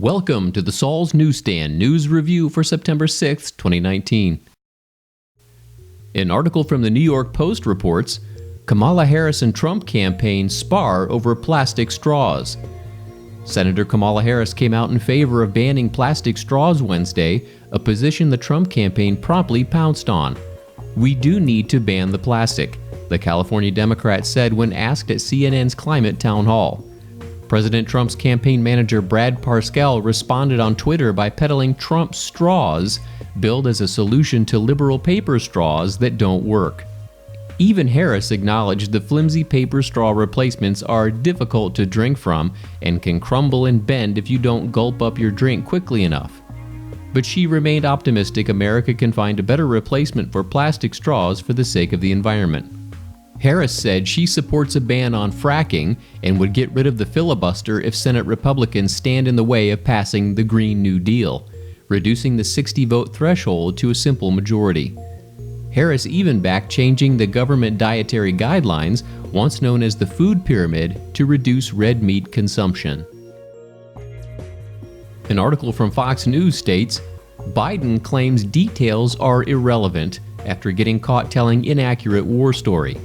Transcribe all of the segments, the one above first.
Welcome to the Saul's Newsstand News Review for September 6, 2019. An article from the New York Post reports, Kamala Harris and Trump campaign spar over plastic straws. Senator Kamala Harris came out in favor of banning plastic straws Wednesday, a position the Trump campaign promptly pounced on. "We do need to ban the plastic," the California Democrat said when asked at CNN's Climate Town Hall. President Trump's campaign manager Brad Parscale responded on Twitter by peddling Trump straws, billed as a solution to liberal paper straws that don't work. Even Harris acknowledged the flimsy paper straw replacements are difficult to drink from and can crumble and bend if you don't gulp up your drink quickly enough. But she remained optimistic America can find a better replacement for plastic straws for the sake of the environment. Harris said she supports a ban on fracking and would get rid of the filibuster if Senate Republicans stand in the way of passing the Green New Deal, reducing the 60-vote threshold to a simple majority. Harris even backed changing the government dietary guidelines, once known as the food pyramid, to reduce red meat consumption. An article from Fox News states, Biden claims details are irrelevant after getting caught telling inaccurate war story.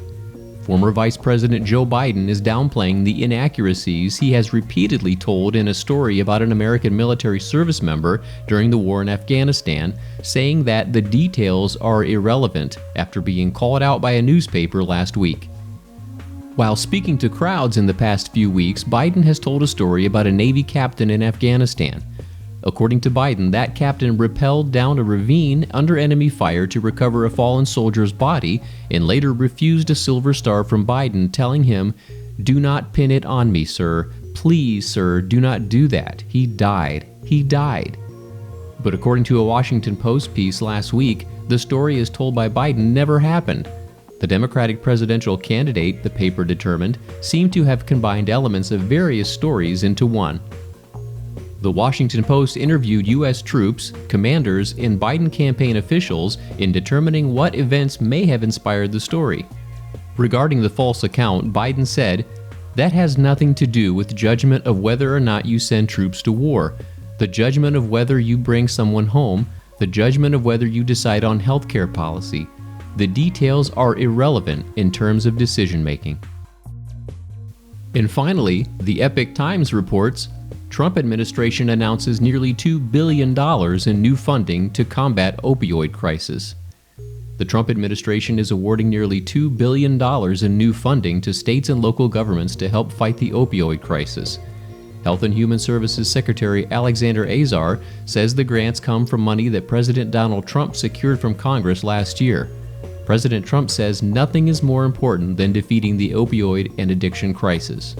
Former Vice President Joe Biden is downplaying the inaccuracies he has repeatedly told in a story about an American military service member during the war in Afghanistan, saying that the details are irrelevant after being called out by a newspaper last week. While speaking to crowds in the past few weeks, Biden has told a story about a Navy captain in Afghanistan. According to Biden, that captain rappelled down a ravine under enemy fire to recover a fallen soldier's body and later refused a Silver Star from Biden, telling him, "Do not pin it on me, sir. Please, sir, do not do that. He died. He died." But according to a Washington Post piece last week, the story as told by Biden never happened. The Democratic presidential candidate, the paper determined, seemed to have combined elements of various stories into one. The Washington Post interviewed U.S. troops, commanders, and Biden campaign officials in determining what events may have inspired the story. Regarding the false account, Biden said, "That has nothing to do with judgment of whether or not you send troops to war, the judgment of whether you bring someone home, the judgment of whether you decide on healthcare policy. The details are irrelevant in terms of decision-making." And finally, the Epoch Times reports, Trump administration announces nearly $2 billion in new funding to combat opioid crisis. The Trump administration is awarding nearly $2 billion in new funding to states and local governments to help fight the opioid crisis. Health and Human Services Secretary Alexander Azar says the grants come from money that President Donald Trump secured from Congress last year. President Trump says nothing is more important than defeating the opioid and addiction crisis.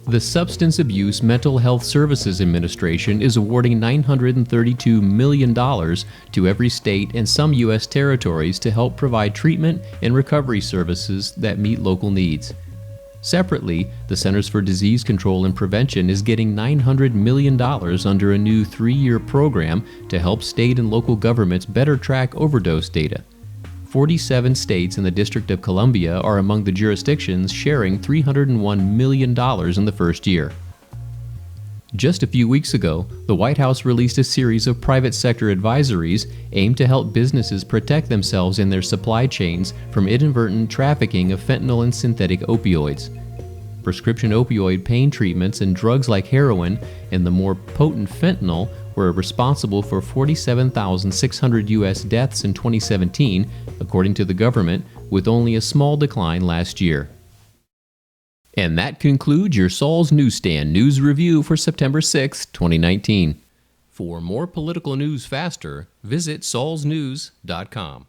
The Substance Abuse Mental Health Services Administration is awarding $932 million to every state and some U.S. territories to help provide treatment and recovery services that meet local needs. Separately, the Centers for Disease Control and Prevention is getting $900 million under a new 3-year program to help state and local governments better track overdose data. 47 states and the District of Columbia are among the jurisdictions sharing $301 million in the first year. Just a few weeks ago, the White House released a series of private sector advisories aimed to help businesses protect themselves and their supply chains from inadvertent trafficking of fentanyl and synthetic opioids. Prescription opioid pain treatments and drugs like heroin and the more potent fentanyl were responsible for 47,600 U.S. deaths in 2017, according to the government, with only a small decline last year. And that concludes your Saul's Newsstand News Review for September 6, 2019. For more political news faster, visit saulsnews.com.